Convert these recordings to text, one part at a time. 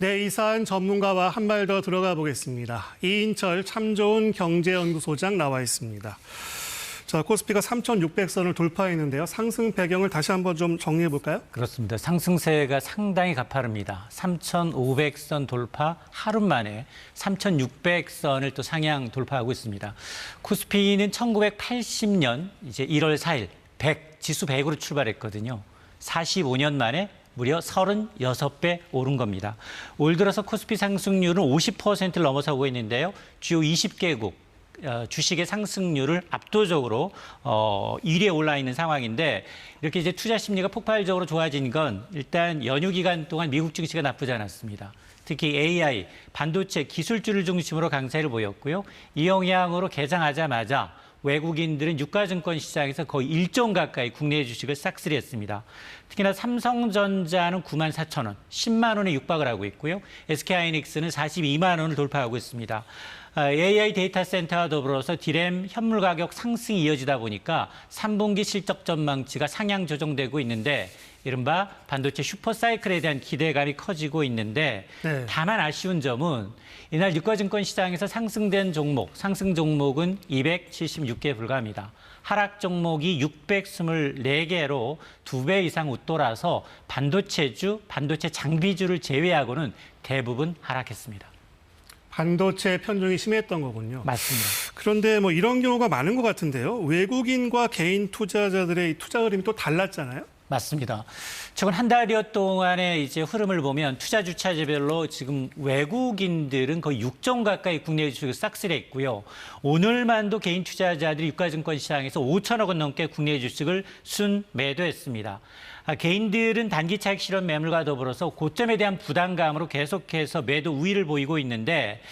네, 이 사안 전문가와 한 발 더 들어가 보겠습니다. 이인철 참 좋은 경제연구소장 나와 있습니다. 자, 코스피가 3,600선을 돌파했는데요. 상승 배경을 다시 한번 좀 정리해 볼까요? 그렇습니다. 상승세가 상당히 가파릅니다. 3,500선 돌파 하루 만에 3,600선을 또 상향 돌파하고 있습니다. 코스피는 1980년 이제 1월 4일 지수 100으로 출발했거든요. 45년 만에 무려 36배 오른 겁니다. 올 들어서 코스피 상승률은 50%를 넘어서고 있는데요. 주요 20개국 주식의 상승률을 압도적으로 1위에 올라 있는 상황인데, 이렇게 이제 투자 심리가 폭발적으로 좋아진 건 일단 연휴 기간 동안 미국 증시가 나쁘지 않았습니다. 특히 AI, 반도체 기술주를 중심으로 강세를 보였고요. 이 영향으로 개장하자마자 외국인들은 유가증권 시장에서 거의 1조 가까이 국내 주식을 싹쓸이했습니다. 특히나 삼성전자는 94,000원, 10만 원에 육박을 하고 있고요. SK하이닉스는 42만 원을 돌파하고 있습니다. AI 데이터 센터와 더불어서 디램 현물 가격 상승이 이어지다 보니까 3분기 실적 전망치가 상향 조정되고 있는데, 이른바 반도체 슈퍼사이클에 대한 기대감이 커지고 있는데, 네. 다만 아쉬운 점은 이날 유가증권 시장에서 상승된 종목, 상승 종목은 276개 불과합니다. 하락 종목이 624개로 2배 이상 웃돌아서 반도체주, 반도체 장비주를 제외하고는 대부분 하락했습니다. 반도체 편중이 심했던 거군요. 맞습니다. 그런데 뭐 이런 경우가 많은 것 같은데요. 외국인과 개인 투자자들의 투자 흐름이 또 달랐잖아요. 맞습니다. 최근 한 달여 동안의 이제 흐름을 보면 투자 주체별로 지금 외국인들은 거의 6조 가까이 국내 주식을 싹쓸이했고요. 오늘만도 개인 투자자들이 유가증권 시장에서 5천억 원 넘게 국내 주식을 순매도했습니다. 개인들은 단기 차익 실현 매물과 더불어서 고점에 대한 부담감으로 계속해서 매도 우위를 보이고 있는데,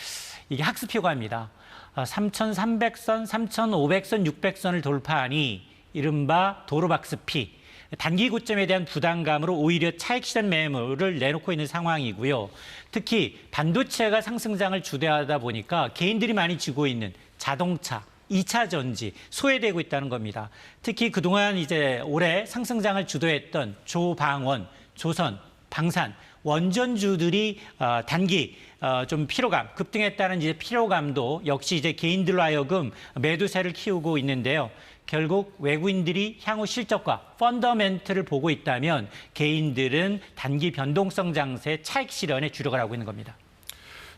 이게 학습 효과입니다. 3,300선, 3,500선, 600선을 돌파하니 이른바 도로박스피. 단기 고점에 대한 부담감으로 오히려 차익 실현 매물을 내놓고 있는 상황이고요. 특히 반도체가 상승장을 주도하다 보니까 개인들이 많이 쥐고 있는 자동차, 2차 전지 소외되고 있다는 겁니다. 특히 그동안 이제 올해 상승장을 주도했던 조방원, 조선, 방산, 원전주들이 단기 좀 피로감, 급등했다는 이제 피로감도 역시 이제 개인들로 하여금 매도세를 키우고 있는데요. 결국 외국인들이 향후 실적과 펀더멘트를 보고 있다면 개인들은 단기 변동성 장세 차익 실현에 주력을 하고 있는 겁니다.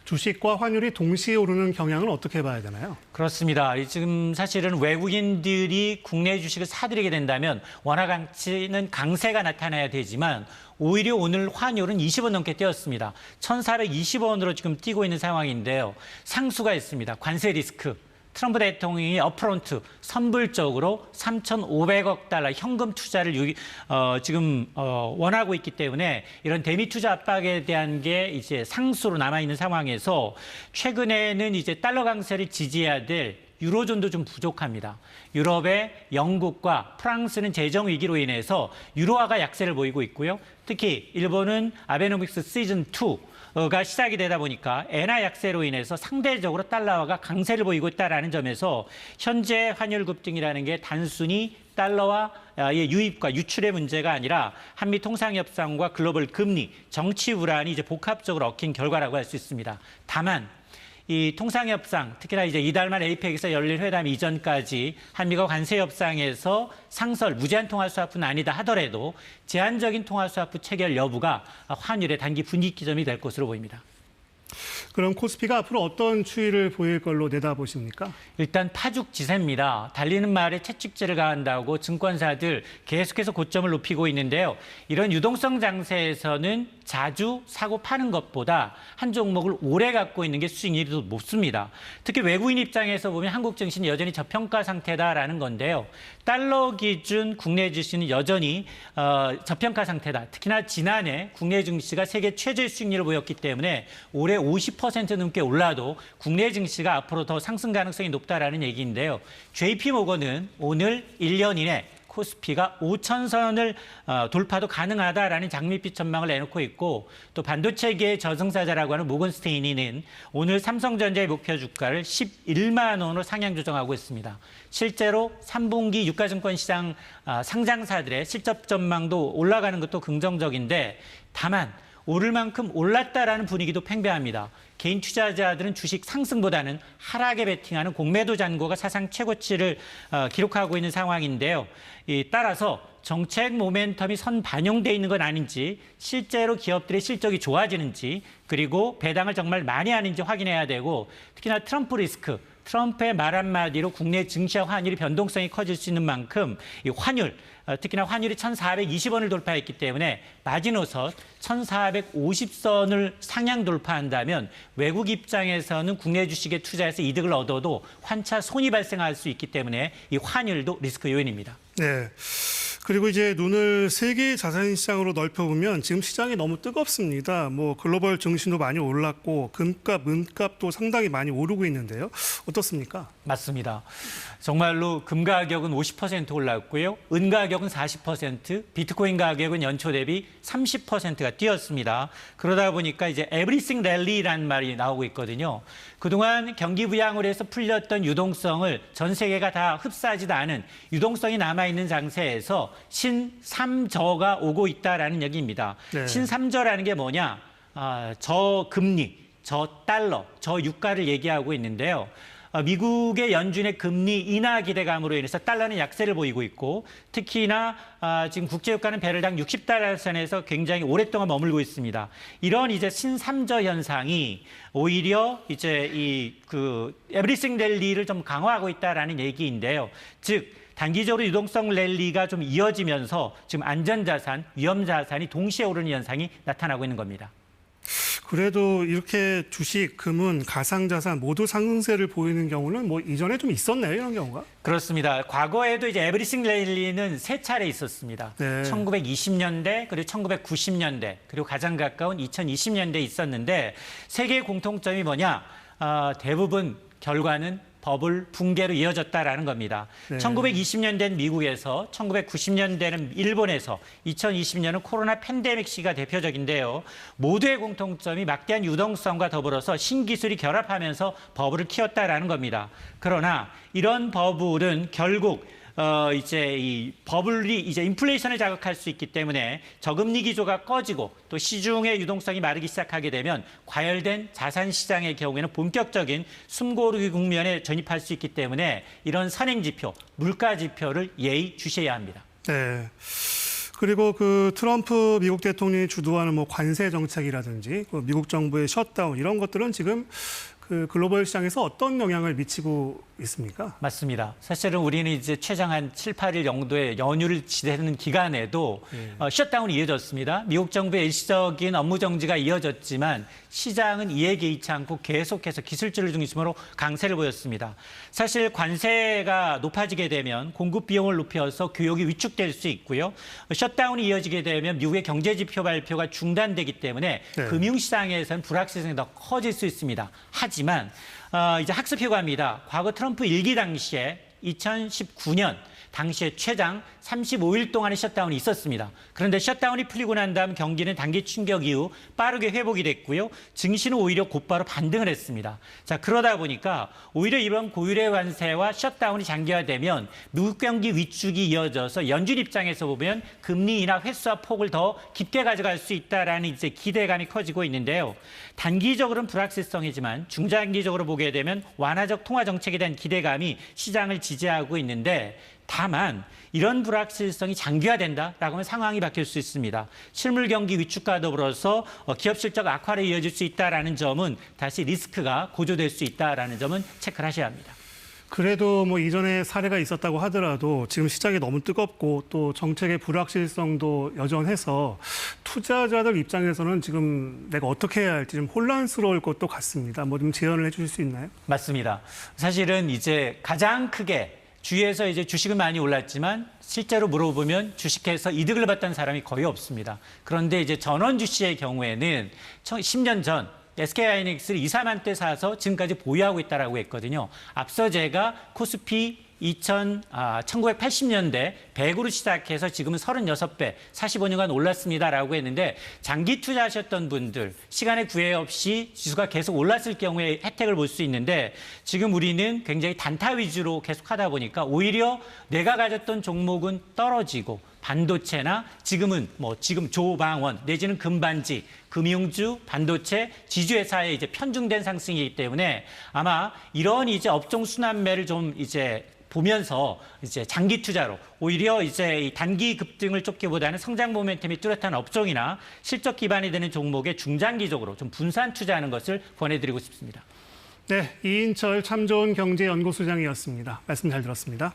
주식과 환율이 동시에 오르는 경향은 어떻게 봐야 되나요? 그렇습니다. 지금 사실은 외국인들이 국내 주식을 사들이게 된다면 원화 가치는 강세가 나타나야 되지만, 오히려 오늘 환율은 20원 넘게 뛰었습니다. 1,420원으로 지금 뛰고 있는 상황인데요. 상수가 있습니다. 관세 리스크. 트럼프 대통령이 업프론트 선불적으로 3,500억 달러 현금 투자를 지금 원하고 있기 때문에, 이런 대미 투자 압박에 대한 게 이제 상수로 남아 있는 상황에서 최근에는 이제 달러 강세를 지지해야 될 유로존도 좀 부족합니다. 유럽의 영국과 프랑스는 재정 위기로 인해서 유로화가 약세를 보이고 있고요. 특히 일본은 아베노믹스 시즌 2가 시작이 되다 보니까 엔화 약세로 인해서 상대적으로 달러화가 강세를 보이고 있다는 점에서 현재 환율 급등이라는 게 단순히 달러화의 유입과 유출의 문제가 아니라 한미 통상협상과 글로벌 금리, 정치 불안이 이제 복합적으로 얽힌 결과라고 할 수 있습니다. 다만 이 통상협상, 특히나 이제 이달 말 에이펙에서 열릴 회담 이전까지 한미가 관세협상에서 상설, 무제한 통화스와프는 아니다 하더라도 제한적인 통화스와프 체결 여부가 환율의 단기 분기점이 될 것으로 보입니다. 그럼 코스피가 앞으로 어떤 추이를 보일 걸로 내다보십니까? 일단 파죽지세입니다. 달리는 말에 채찍질을 가한다고 증권사들 계속해서 고점을 높이고 있는데요. 이런 유동성 장세에서는 자주 사고 파는 것보다 한 종목을 오래 갖고 있는 게 수익률이 더 높습니다. 특히 외국인 입장에서 보면 한국 증시는 여전히 저평가 상태다라는 건데요. 달러 기준 국내 증시는 여전히 저평가 상태다. 특히나 지난해 국내 증시가 세계 최저의 수익률을 보였기 때문에 올해 50% 넘게 올라도 국내 증시가 앞으로 더 상승 가능성이 높다라는 얘기인데요. JP모건은 오늘 1년 이내 코스피가 5,000선을 돌파도 가능하다라는 장밋빛 전망을 내놓고 있고, 또 반도체계의 저승사자라고 하는 모건스테인리는 오늘 삼성전자의 목표 주가를 11만 원으로 상향 조정하고 있습니다. 실제로 3분기 유가증권 시장 상장사들의 실적 전망도 올라가는 것도 긍정적인데, 다만 오를 만큼 올랐다라는 분위기도 팽배합니다. 개인 투자자들은 주식 상승보다는 하락에 베팅하는 공매도 잔고가 사상 최고치를 기록하고 있는 상황인데요. 따라서 정책 모멘텀이 선반영돼 있는 건 아닌지, 실제로 기업들의 실적이 좋아지는지, 그리고 배당을 정말 많이 하는지 확인해야 되고, 특히나 트럼프 리스크, 트럼프의 말 한마디로 국내 증시와 환율이 변동성이 커질 수 있는 만큼 이 환율, 특히나 환율이 1,420원을 돌파했기 때문에 마지노선 1,450선을 상향 돌파한다면 외국 입장에서는 국내 주식에 투자해서 이득을 얻어도 환차 손이 발생할 수 있기 때문에 이 환율도 리스크 요인입니다. 네. 그리고 이제 눈을 세계 자산 시장으로 넓혀보면 지금 시장이 너무 뜨겁습니다. 뭐 글로벌 증시도 많이 올랐고 금값, 은값도 상당히 많이 오르고 있는데요. 어떻습니까? 맞습니다. 정말로 금 가격은 50% 올랐고요. 은 가격은 40%, 비트코인 가격은 연초 대비 30%가 뛰었습니다. 그러다 보니까 이제 에브리싱 랠리라는 말이 나오고 있거든요. 그동안 경기 부양으로 해서 풀렸던 유동성을 전 세계가 다 흡수하지도 않은 유동성이 남아있는 장세에서 신삼저가 오고 있다라는 얘기입니다. 네. 신삼저라는 게 뭐냐? 저금리, 저달러, 저유가를 얘기하고 있는데요. 미국의 연준의 금리 인하 기대감으로 인해서 달러는 약세를 보이고 있고, 특히나 지금 국제유가는 배럴당 60달러 선에서 굉장히 오랫동안 머물고 있습니다. 이런 이제 신삼저 현상이 오히려 이제 에브리싱 랠리를 좀 강화하고 있다라는 얘기인데요. 즉 단기적으로 유동성 랠리가 좀 이어지면서 지금 안전자산, 위험자산이 동시에 오르는 현상이 나타나고 있는 겁니다. 그래도 이렇게 주식, 금은, 가상자산 모두 상승세를 보이는 경우는 뭐 이전에 좀 있었나요, 이런 경우가? 그렇습니다. 과거에도 이제 에브리싱 랠리는 세 차례 있었습니다. 네. 1920년대, 그리고 1990년대, 그리고 가장 가까운 2020년대에 있었는데 세계의 공통점이 뭐냐? 대부분 결과는 버블 붕괴로 이어졌다라는 겁니다. 네. 1920년대는 미국에서, 1990년대는 일본에서, 2020년은 코로나 팬데믹 시기가 대표적인데요. 모두의 공통점이 막대한 유동성과 더불어서 신기술이 결합하면서 버블을 키웠다라는 겁니다. 그러나 이런 버블은 결국 이제 이 버블이 이제 인플레이션을 자극할 수 있기 때문에 저금리 기조가 꺼지고 또 시중의 유동성이 마르기 시작하게 되면 과열된 자산 시장의 경우에는 본격적인 숨고르기 국면에 전입할 수 있기 때문에 이런 선행 지표, 물가 지표를 예의 주시해야 합니다. 네. 그리고 그 트럼프 미국 대통령이 주도하는 뭐 관세 정책이라든지 그 미국 정부의 셧다운 이런 것들은 지금 그 글로벌 시장에서 어떤 영향을 미치고 있습니까? 맞습니다. 사실은 우리는 이제 최장 한 7, 8일 정도의 연휴를 지내는 기간에도 셧다운이 이어졌습니다. 미국 정부의 일시적인 업무 정지가 이어졌지만 시장은 이에 개의치 않고 계속해서 기술주를 중심으로 강세를 보였습니다. 사실 관세가 높아지게 되면 공급 비용을 높여서 교역이 위축될 수 있고요. 셧다운이 이어지게 되면 미국의 경제 지표 발표가 중단되기 때문에 네. 금융시장에서는 불확실성이 더 커질 수 있습니다. 하지만 이제 학습 효과입니다. 과거 트럼프 일기 당시에 2019년 당시에 최장 35일 동안의 셧다운이 있었습니다. 그런데 셧다운이 풀리고 난 다음 경기는 단기 충격 이후 빠르게 회복이 됐고요. 증시는 오히려 곧바로 반등을 했습니다. 자, 그러다 보니까 오히려 이런 고율의 관세와 셧다운이 장기화되면 미국 경기 위축이 이어져서 연준 입장에서 보면 금리 인하 횟수와 폭을 더 깊게 가져갈 수 있다라는 이제 기대감이 커지고 있는데요. 단기적으로는 불확실성이지만 중장기적으로 보게 되면 완화적 통화 정책에 대한 기대감이 시장을 지지하고 있는데 다만 이런 불확실성이 장기화된다라고 하면 상황이 바뀔 수 있습니다. 실물 경기 위축과 더불어서 기업 실적 악화로 이어질 수 있다라는 점은 다시 리스크가 고조될 수 있다라는 점은 체크를 하셔야 합니다. 그래도 뭐 이전에 사례가 있었다고 하더라도 지금 시장이 너무 뜨겁고 또 정책의 불확실성도 여전해서 투자자들 입장에서는 지금 내가 어떻게 해야 할지 좀 혼란스러울 것도 같습니다. 뭐 좀 제언을 해주실 수 있나요? 맞습니다. 사실은 이제 가장 크게 주위에서 이제 주식은 많이 올랐지만 실제로 물어보면 주식해서 이득을 봤던 사람이 거의 없습니다. 그런데 이제 전원 주시의 경우에는 10년 전 SK하이닉스를 2, 4만 대 사서 지금까지 보유하고 있다라고 했거든요. 앞서 제가 코스피 1980년대 100으로 시작해서 지금은 36배, 45년간 올랐습니다라고 했는데 장기 투자하셨던 분들, 시간의 구애 없이 지수가 계속 올랐을 경우에 혜택을 볼 수 있는데 지금 우리는 굉장히 단타 위주로 계속 하다 보니까 오히려 내가 가졌던 종목은 떨어지고 반도체나 지금 조방원 내지는 금반지, 금융주, 반도체, 지주회사에 이제 편중된 상승이기 때문에 아마 이런 이제 업종 순환매를 좀 이제 보면서 이제 장기 투자로 오히려 이제 이 단기 급등을 쫓기보다는 성장 모멘텀이 뚜렷한 업종이나 실적 기반이 되는 종목에 중장기적으로 좀 분산 투자하는 것을 권해드리고 싶습니다. 네, 이인철 참 좋은 경제연구소장이었습니다. 말씀 잘 들었습니다.